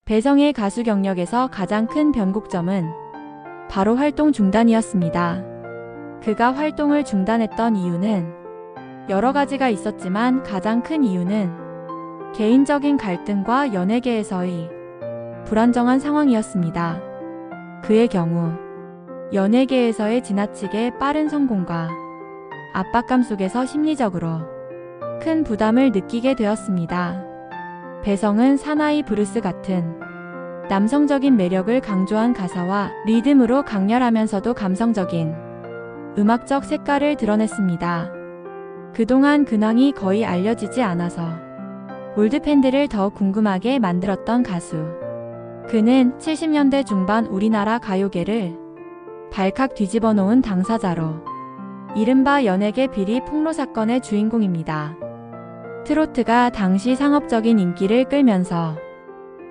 배성의 가수 경력에서 가장 큰 변곡점은 바로 활동 중단이었습니다. 그가 활동을 중단했던 이유는 여러 가지가 있었지만 가장 큰 이유는 개인적인 갈등과 연예계에서의 불안정한 상황이었습니다. 그의 경우 연예계에서의 지나치게 빠른 성공과 압박감 속에서 심리적으로 큰 부담을 느끼게 되었습니다. 배성은 사나이 브루스 같은 남성적인 매력을 강조한 가사와 리듬으로 강렬하면서도 감성적인 음악적 색깔을 드러냈습니다. 그동안 근황이 거의 알려지지 않아서 올드팬들을 더 궁금하게 만들었던 가수. 그는 70년대 중반 우리나라 가요계를 발칵 뒤집어 놓은 당사자로 이른바 연예계 비리 폭로 사건의 주인공입니다. 트로트가 당시 상업적인 인기를 끌면서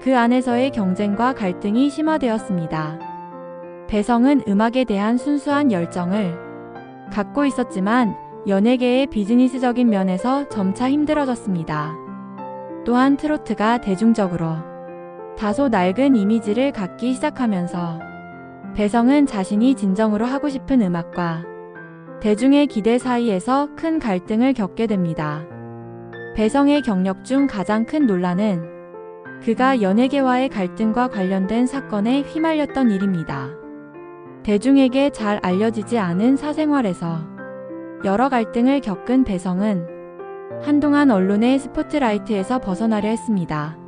그 안에서의 경쟁과 갈등이 심화되었습니다. 배성은 음악에 대한 순수한 열정을 갖고 있었지만 연예계의 비즈니스적인 면에서 점차 힘들어졌습니다. 또한 트로트가 대중적으로 다소 낡은 이미지를 갖기 시작하면서 배성은 자신이 진정으로 하고 싶은 음악과 대중의 기대 사이에서 큰 갈등을 겪게 됩니다. 배성의 경력 중 가장 큰 논란은 그가 연예계와의 갈등과 관련된 사건에 휘말렸던 일입니다. 대중에게 잘 알려지지 않은 사생활에서 여러 갈등을 겪은 배성은 한동안 언론의 스포트라이트에서 벗어나려 했습니다.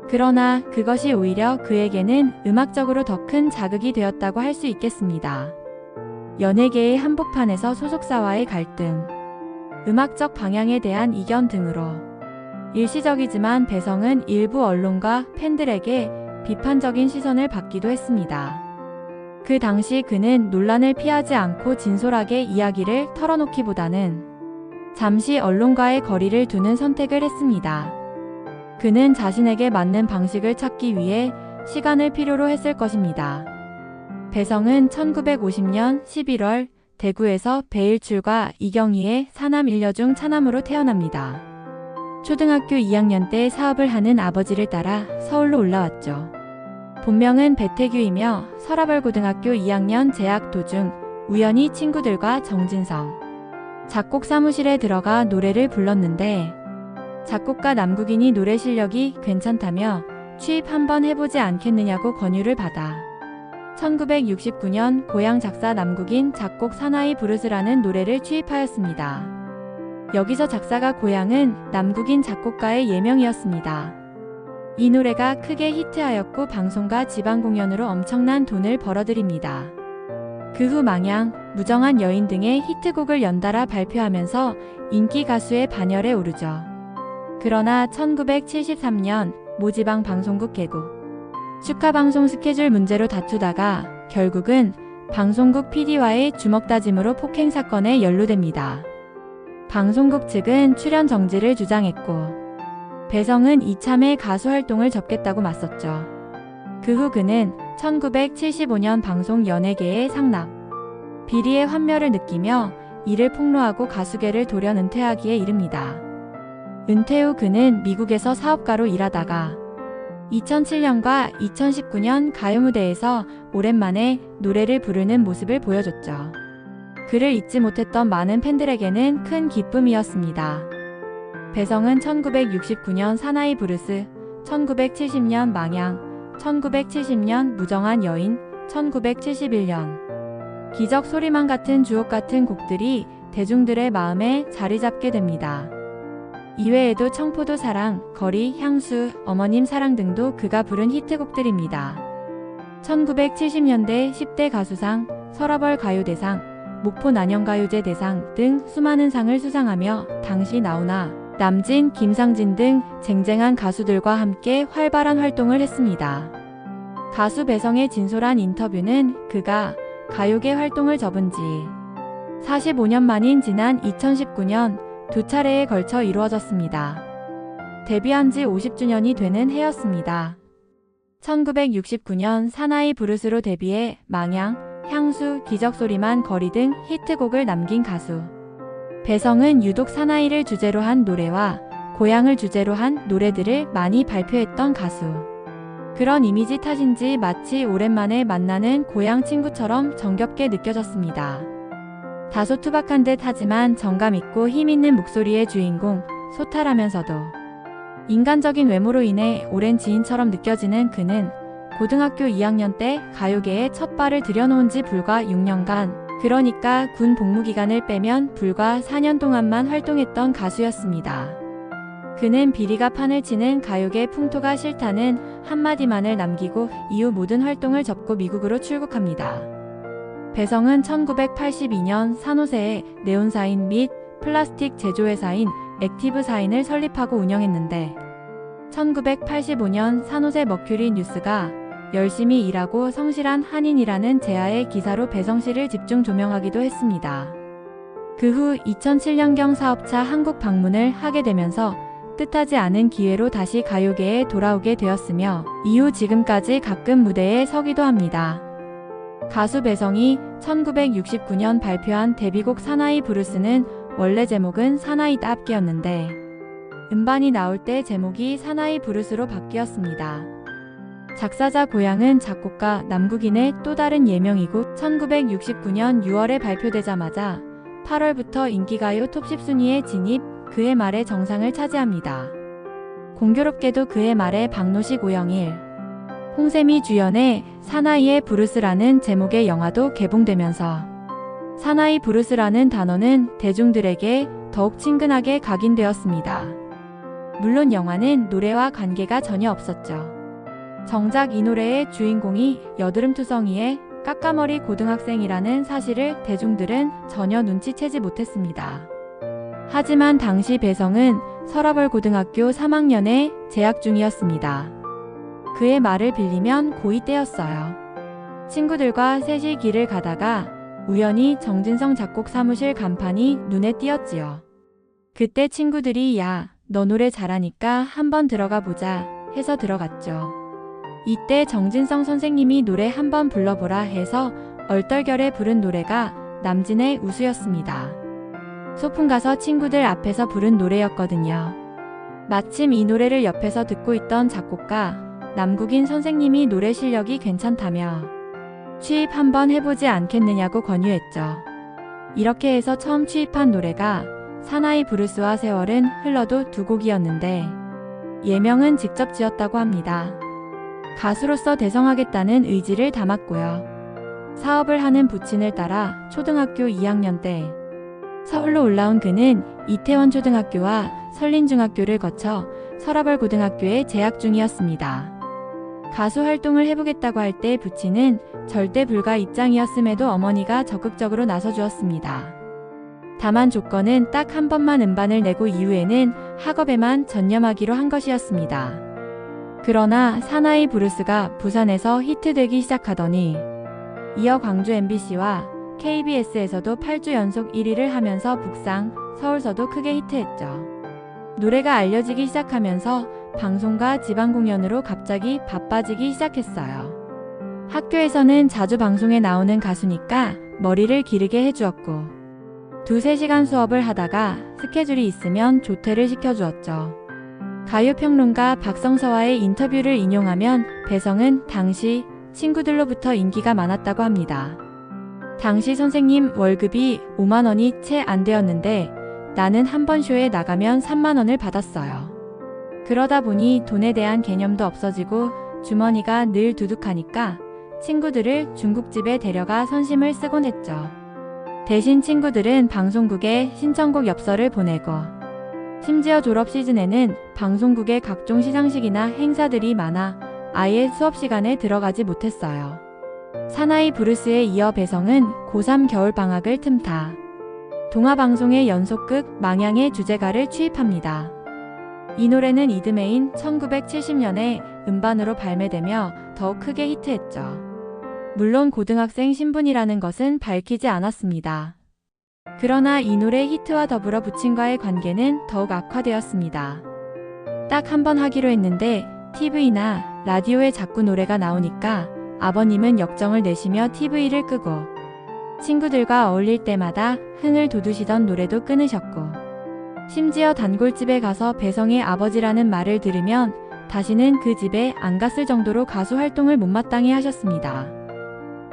그러나 그것이 오히려 그에게는 음악적으로 더 큰 자극이 되었다고 할 수 있겠습니다. 연예계의 한복판에서 소속사와의 갈등, 음악적 방향에 대한 이견 등으로 일시적이지만 배성은 일부 언론과 팬들에게 비판적인 시선을 받기도 했습니다. 그 당시 그는 논란을 피하지 않고 진솔하게 이야기를 털어놓기보다는 잠시 언론과의 거리를 두는 선택을 했습니다. 그는 자신에게 맞는 방식을 찾기 위해 시간을 필요로 했을 것입니다. 배성은 1950년 11월 대구에서 배일출과 이경희의 사남 일녀 중 차남으로 태어납니다. 초등학교 2학년 때 사업을 하는 아버지를 따라 서울로 올라왔죠. 본명은 배태규이며 서라벌고등학교 2학년 재학 도중 우연히 친구들과 정진성 작곡 사무실에 들어가 노래를 불렀는데 작곡가 남국인이 노래 실력이 괜찮다며 취입 한번 해보지 않겠느냐고 권유를 받아 1969년 고향 작사 남국인 작곡 사나이 브루스라는 노래를 취입하였습니다. 여기서 작사가 고향은 남국인 작곡가의 예명이었습니다. 이 노래가 크게 히트하였고 방송과 지방 공연으로 엄청난 돈을 벌어들입니다. 그 후 망양, 무정한 여인 등의 히트곡을 연달아 발표하면서 인기 가수의 반열에 오르죠. 그러나 1973년 모지방 방송국 개국, 축하방송 스케줄 문제로 다투다가 결국은 방송국 PD와의 주먹다짐으로 폭행 사건에 연루됩니다. 방송국 측은 출연 정지를 주장했고 배성은 이참에 가수 활동을 접겠다고 맞섰죠. 그 후 그는 1975년 방송 연예계의 상납, 비리의 환멸을 느끼며 이를 폭로하고 가수계를 돌연 은퇴하기에 이릅니다. 은퇴 후 그는 미국에서 사업가로 일하다가 2007년과 2019년 가요무대에서 오랜만에 노래를 부르는 모습을 보여줬죠. 그를 잊지 못했던 많은 팬들에게는 큰 기쁨이었습니다. 배성은 1969년 사나이 브루스, 1970년 망양, 1970년 무정한 여인, 1971년 기적 소리만 같은 주옥 같은 곡들이 대중들의 마음에 자리 잡게 됩니다. 이외에도 청포도 사랑, 거리, 향수, 어머님 사랑 등도 그가 부른 히트곡들입니다. 1970년대 10대 가수상, 서라벌 가요대상, 목포 난영가요제 대상 등 수많은 상을 수상하며 당시 나훈아, 남진, 김상진 등 쟁쟁한 가수들과 함께 활발한 활동을 했습니다. 가수 배성의 진솔한 인터뷰는 그가 가요계 활동을 접은 지 45년 만인 지난 2019년 두 차례에 걸쳐 이루어졌습니다. 데뷔한 지 50주년이 되는 해였습니다. 1969년 사나이 브루스로 데뷔해 망양, 향수, 기적소리만, 거리 등 히트곡을 남긴 가수. 배성은 유독 사나이를 주제로 한 노래와 고향을 주제로 한 노래들을 많이 발표했던 가수. 그런 이미지 탓인지 마치 오랜만에 만나는 고향 친구처럼 정겹게 느껴졌습니다. 다소 투박한 듯 하지만 정감 있고 힘 있는 목소리의 주인공, 소탈하면서도 인간적인 외모로 인해 오랜 지인처럼 느껴지는 그는 고등학교 2학년 때 가요계에 첫 발을 들여놓은 지 불과 6년간, 그러니까 군 복무 기간을 빼면 불과 4년 동안만 활동했던 가수였습니다. 그는 비리가 판을 치는 가요계 풍토가 싫다는 한마디만을 남기고 이후 모든 활동을 접고 미국으로 출국합니다. 배성은 1982년 산호세에 네온사인 및 플라스틱 제조회사인 액티브사인을 설립하고 운영했는데 1985년 산호세 머큐리 뉴스가 열심히 일하고 성실한 한인이라는 제하의 기사로 배성 씨를 집중 조명하기도 했습니다. 그 후 2007년경 사업차 한국 방문을 하게 되면서 뜻하지 않은 기회로 다시 가요계에 돌아오게 되었으며 이후 지금까지 가끔 무대에 서기도 합니다. 가수 배성이 1969년 발표한 데뷔곡 사나이 브루스는 원래 제목은 사나이다 앞기였는데 음반이 나올 때 제목이 사나이 브루스로 바뀌었습니다. 작사자 고향은 작곡가 남국인의 또 다른 예명이고 1969년 6월에 발표되자마자 8월부터 인기가요 톱 10순위에 진입, 그해 말에 정상을 차지합니다. 공교롭게도 그해 말에 박노식 오영일, 홍세미 주연의 사나이의 브루스라는 제목의 영화도 개봉되면서 사나이 브루스라는 단어는 대중들에게 더욱 친근하게 각인되었습니다. 물론 영화는 노래와 관계가 전혀 없었죠. 정작 이 노래의 주인공이 여드름투성이의 까까머리 고등학생이라는 사실을 대중들은 전혀 눈치채지 못했습니다. 하지만 당시 배성은 서라벌 고등학교 3학년에 재학 중이었습니다. 그의 말을 빌리면 고2 때였어요. 친구들과 셋이 길을 가다가 우연히 정진성 작곡 사무실 간판이 눈에 띄었지요. 그때 친구들이 야, 너 노래 잘하니까 한번 들어가 보자 해서 들어갔죠. 이때 정진성 선생님이 노래 한번 불러보라 해서 얼떨결에 부른 노래가 남진의 우수였습니다. 소풍 가서 친구들 앞에서 부른 노래였거든요. 마침 이 노래를 옆에서 듣고 있던 작곡가 남국인 선생님이 노래 실력이 괜찮다며 취입 한번 해보지 않겠느냐고 권유했죠. 이렇게 해서 처음 취입한 노래가 사나이 브루스와 세월은 흘러도 두 곡이었는데 예명은 직접 지었다고 합니다. 가수로서 대성하겠다는 의지를 담았고요. 사업을 하는 부친을 따라 초등학교 2학년 때 서울로 올라온 그는 이태원 초등학교와 설린중학교를 거쳐 서라벌 고등학교에 재학 중이었습니다. 가수 활동을 해보겠다고 할 때 부친은 절대 불가 입장이었음에도 어머니가 적극적으로 나서주었습니다. 다만 조건은 딱 한 번만 음반을 내고 이후에는 학업에만 전념하기로 한 것이었습니다. 그러나 사나이 브루스가 부산에서 히트되기 시작하더니 이어 광주 MBC와 KBS에서도 8주 연속 1위를 하면서 북상, 서울서도 크게 히트했죠. 노래가 알려지기 시작하면서 방송과 지방 공연으로 갑자기 바빠지기 시작했어요. 학교에서는 자주 방송에 나오는 가수니까 머리를 기르게 해주었고 2-3시간 수업을 하다가 스케줄이 있으면 조퇴를 시켜주었죠. 가요평론가 박성서와의 인터뷰를 인용하면 배성은 당시 친구들로부터 인기가 많았다고 합니다. 당시 선생님 월급이 5만 원이 채 안 되었는데 나는 한 번 쇼에 나가면 3만 원을 받았어요. 그러다 보니 돈에 대한 개념도 없어지고 주머니가 늘 두둑하니까 친구들을 중국집에 데려가 선심을 쓰곤 했죠. 대신 친구들은 방송국에 신청곡 엽서를 보내고 심지어 졸업 시즌에는 방송국의 각종 시상식이나 행사들이 많아 아예 수업 시간에 들어가지 못했어요. 사나이 브루스에 이어 배성은 고3 겨울방학을 틈타 동화방송의 연속극 망향의 주제가를 취입합니다. 이 노래는 이듬해인 1970년에 음반으로 발매되며 더욱 크게 히트했죠. 물론 고등학생 신분이라는 것은 밝히지 않았습니다. 그러나 이 노래 히트와 더불어 부친과의 관계는 더욱 악화되었습니다. 딱 한 번 하기로 했는데 TV나 라디오에 자꾸 노래가 나오니까 아버님은 역정을 내시며 TV를 끄고 친구들과 어울릴 때마다 흥을 돋우시던 노래도 끊으셨고 심지어 단골집에 가서 배성의 아버지라는 말을 들으면 다시는 그 집에 안 갔을 정도로 가수 활동을 못마땅해 하셨습니다.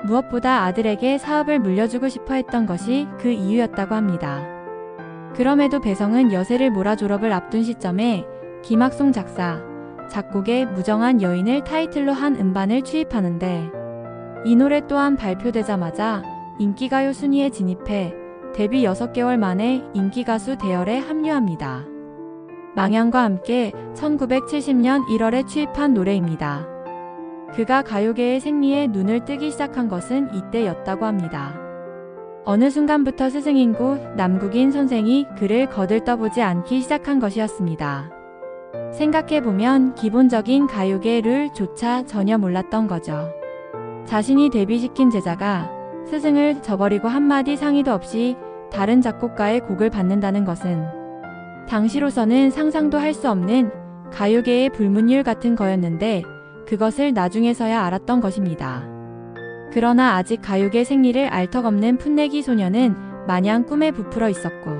무엇보다 아들에게 사업을 물려주고 싶어 했던 것이 그 이유였다고 합니다. 그럼에도 배성은 여세를 몰아 졸업을 앞둔 시점에 김학송 작사, 작곡의 무정한 여인을 타이틀로 한 음반을 취입하는데 이 노래 또한 발표되자마자 인기가요 순위에 진입해 데뷔 6개월 만에 인기가수 대열에 합류합니다. 망향과 함께 1970년 1월에 취입한 노래입니다. 그가 가요계의 생리에 눈을 뜨기 시작한 것은 이때였다고 합니다. 어느 순간부터 스승인고 남국인 선생이 그를 거들떠보지 않기 시작한 것이었습니다. 생각해보면 기본적인 가요계 룰조차 전혀 몰랐던 거죠. 자신이 데뷔시킨 제자가 스승을 저버리고 한마디 상의도 없이 다른 작곡가의 곡을 받는다는 것은 당시로서는 상상도 할 수 없는 가요계의 불문율 같은 거였는데 그것을 나중에서야 알았던 것입니다. 그러나 아직 가요계 생리를 알 턱 없는 풋내기 소녀는 마냥 꿈에 부풀어 있었고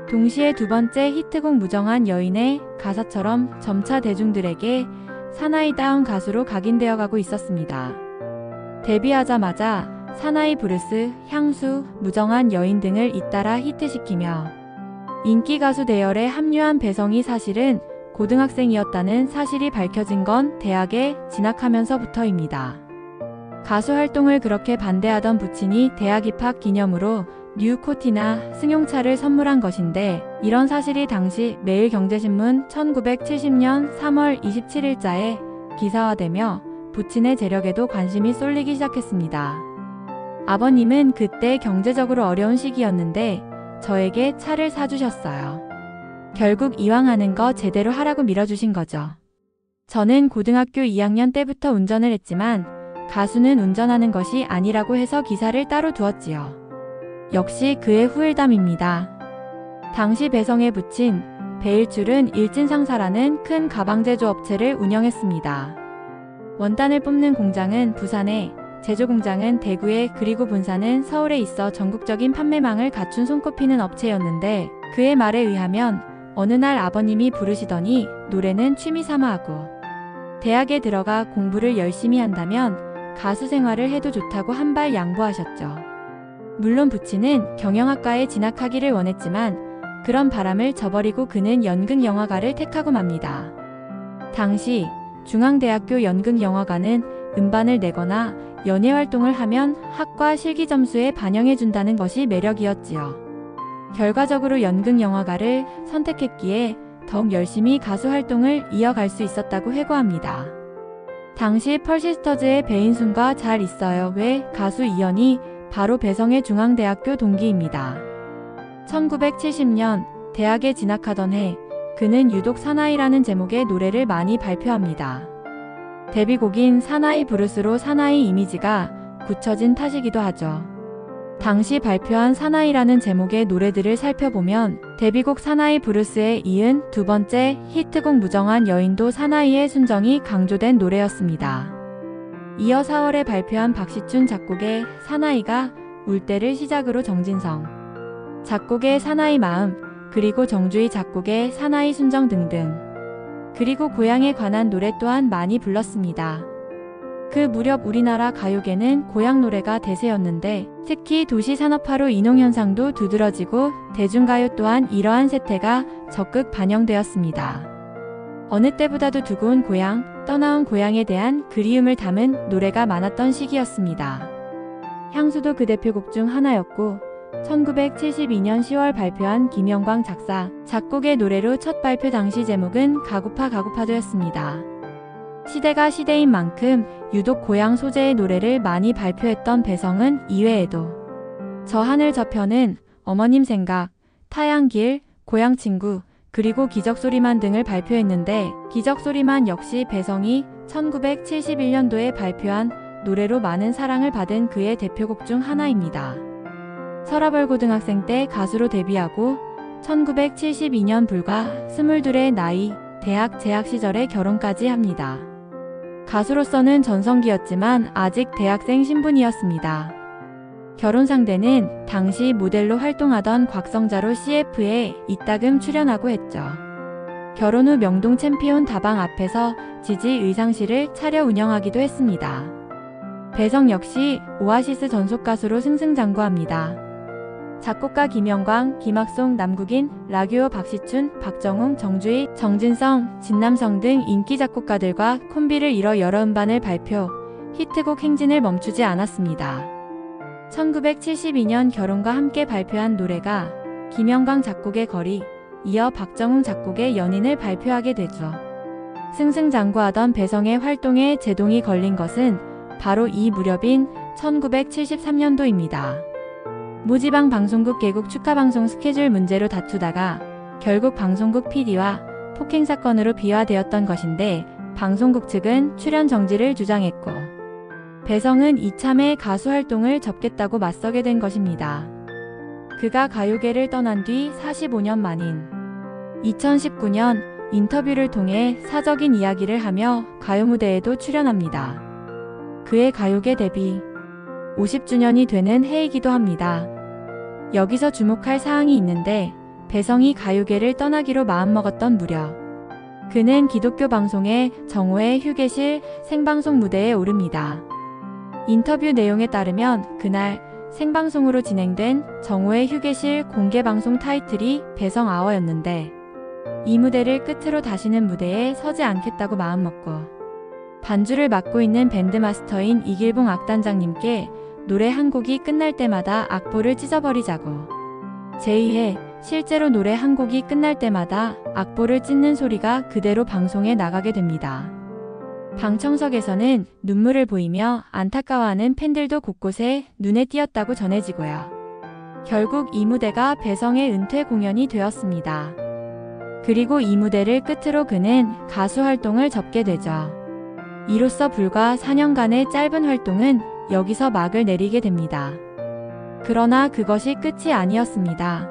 동시에 두 번째 히트곡 무정한 여인의 가사처럼 점차 대중들에게 사나이다운 가수로 각인되어 가고 있었습니다. 데뷔하자마자 사나이 브루스, 향수, 무정한 여인 등을 잇따라 히트시키며 인기 가수 대열에 합류한 배성이 사실은 고등학생이었다는 사실이 밝혀진 건 대학에 진학하면서부터입니다. 가수 활동을 그렇게 반대하던 부친이 대학 입학 기념으로 뉴코티나 승용차를 선물한 것인데 이런 사실이 당시 매일경제신문 1970년 3월 27일자에 기사화되며 부친의 재력에도 관심이 쏠리기 시작했습니다. 아버님은 그때 경제적으로 어려운 시기였는데 저에게 차를 사주셨어요. 결국 이왕 하는 거 제대로 하라고 밀어주신 거죠. 저는 고등학교 2학년 때부터 운전을 했지만 가수는 운전하는 것이 아니라고 해서 기사를 따로 두었지요. 역시 그의 후일담입니다. 당시 배성의 부친 배일출은 일진상사라는 큰 가방 제조 업체를 운영했습니다. 원단을 뽑는 공장은 부산에, 제조 공장은 대구에 그리고 본사는 서울에 있어 전국적인 판매망을 갖춘 손꼽히는 업체였는데 그의 말에 의하면 어느 날 아버님이 부르시더니 노래는 취미 삼아 하고 대학에 들어가 공부를 열심히 한다면 가수 생활을 해도 좋다고 한 발 양보하셨죠. 물론 부친은 경영학과에 진학하기를 원했지만 그런 바람을 저버리고 그는 연극영화과를 택하고 맙니다. 당시 중앙대학교 연극영화과는 음반을 내거나 연예활동을 하면 학과 실기점수에 반영해준다는 것이 매력이었지요. 결과적으로 연극영화과를 선택했기에 더욱 열심히 가수 활동을 이어갈 수 있었다고 회고합니다. 당시 펄시스터즈의 배인순과 잘 있어요 왜 가수 이연이 바로 배성의 중앙대학교 동기입니다. 1970년 대학에 진학하던 해 그는 유독 사나이라는 제목의 노래를 많이 발표합니다. 데뷔곡인 사나이 브루스로 사나이 이미지가 굳혀진 탓이기도 하죠. 당시 발표한 사나이라는 제목의 노래들을 살펴보면 데뷔곡 사나이 브루스에 이은 두 번째 히트곡 무정한 여인도 사나이의 순정이 강조된 노래였습니다. 이어 4월에 발표한 박시춘 작곡의 사나이가 울 때를 시작으로 정진성 작곡의 사나이 마음 그리고 정주희 작곡의 사나이 순정 등등 그리고 고향에 관한 노래 또한 많이 불렀습니다. 그 무렵 우리나라 가요계는 고향 노래가 대세였는데 특히 도시산업화로 인용현상도 두드러지고 대중가요 또한 이러한 세태가 적극 반영되었습니다. 어느 때보다도 두고 온 고향, 떠나온 고향에 대한 그리움을 담은 노래가 많았던 시기였습니다. 향수도 그 대표곡 중 하나였고 1972년 10월 발표한 김영광 작사, 작곡의 노래로 첫 발표 당시 제목은 가고파 가고파도였습니다. 시대가 시대인 만큼 유독 고향 소재의 노래를 많이 발표했던 배성은 이외에도 저 하늘 저편은, 어머님 생각, 타양길, 고향 친구, 그리고 기적소리만 등을 발표했는데 기적소리만 역시 배성이 1971년도에 발표한 노래로 많은 사랑을 받은 그의 대표곡 중 하나입니다. 서라벌 고등학생 때 가수로 데뷔하고 1972년 불과 22의 나이 대학 재학 시절에 결혼까지 합니다. 가수로서는 전성기였지만 아직 대학생 신분이었습니다. 결혼 상대는 당시 모델로 활동하던 곽성자로 CF에 이따금 출연하고 했죠. 결혼 후 명동 챔피온 다방 앞에서 지지 의상실을 차려 운영하기도 했습니다. 배성 역시 오아시스 전속 가수로 승승장구합니다. 작곡가 김영광, 김학송, 남국인, 라규호, 박시춘, 박정웅, 정주희, 정진성, 진남성 등 인기 작곡가들과 콤비를 이뤄 여러 음반을 발표, 히트곡 행진을 멈추지 않았습니다. 1972년 결혼과 함께 발표한 노래가 김영광 작곡의 거리, 이어 박정웅 작곡의 연인을 발표하게 되죠. 승승장구하던 배성의 활동에 제동이 걸린 것은 바로 이 무렵인 1973년도입니다. 무지방 방송국 개국 축하방송 스케줄 문제로 다투다가 결국 방송국 PD와 폭행 사건으로 비화되었던 것인데 방송국 측은 출연 정지를 주장했고 배성은 이참에 가수 활동을 접겠다고 맞서게 된 것입니다. 그가 가요계를 떠난 뒤 45년 만인 2019년 인터뷰를 통해 사적인 이야기를 하며 가요 무대에도 출연합니다. 그의 가요계 데뷔 50주년이 되는 해이기도 합니다. 여기서 주목할 사항이 있는데 배성이 가요계를 떠나기로 마음먹었던 무렵 그는 기독교 방송의 정오의 휴게실 생방송 무대에 오릅니다. 인터뷰 내용에 따르면 그날 생방송으로 진행된 정오의 휴게실 공개방송 타이틀이 배성 아워였는데 이 무대를 끝으로 다시는 무대에 서지 않겠다고 마음먹고 반주를 맡고 있는 밴드마스터인 이길봉 악단장님께 노래 한 곡이 끝날 때마다 악보를 찢어버리자고 제의해 실제로 노래 한 곡이 끝날 때마다 악보를 찢는 소리가 그대로 방송에 나가게 됩니다. 방청석에서는 눈물을 보이며 안타까워하는 팬들도 곳곳에 눈에 띄었다고 전해지고요. 결국 이 무대가 배성의 은퇴 공연이 되었습니다. 그리고 이 무대를 끝으로 그는 가수 활동을 접게 되죠. 이로써 불과 4년간의 짧은 활동은 여기서 막을 내리게 됩니다. 그러나 그것이 끝이 아니었습니다.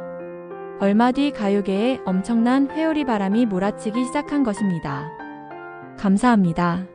얼마 뒤 가요계에 엄청난 회오리 바람이 몰아치기 시작한 것입니다. 감사합니다.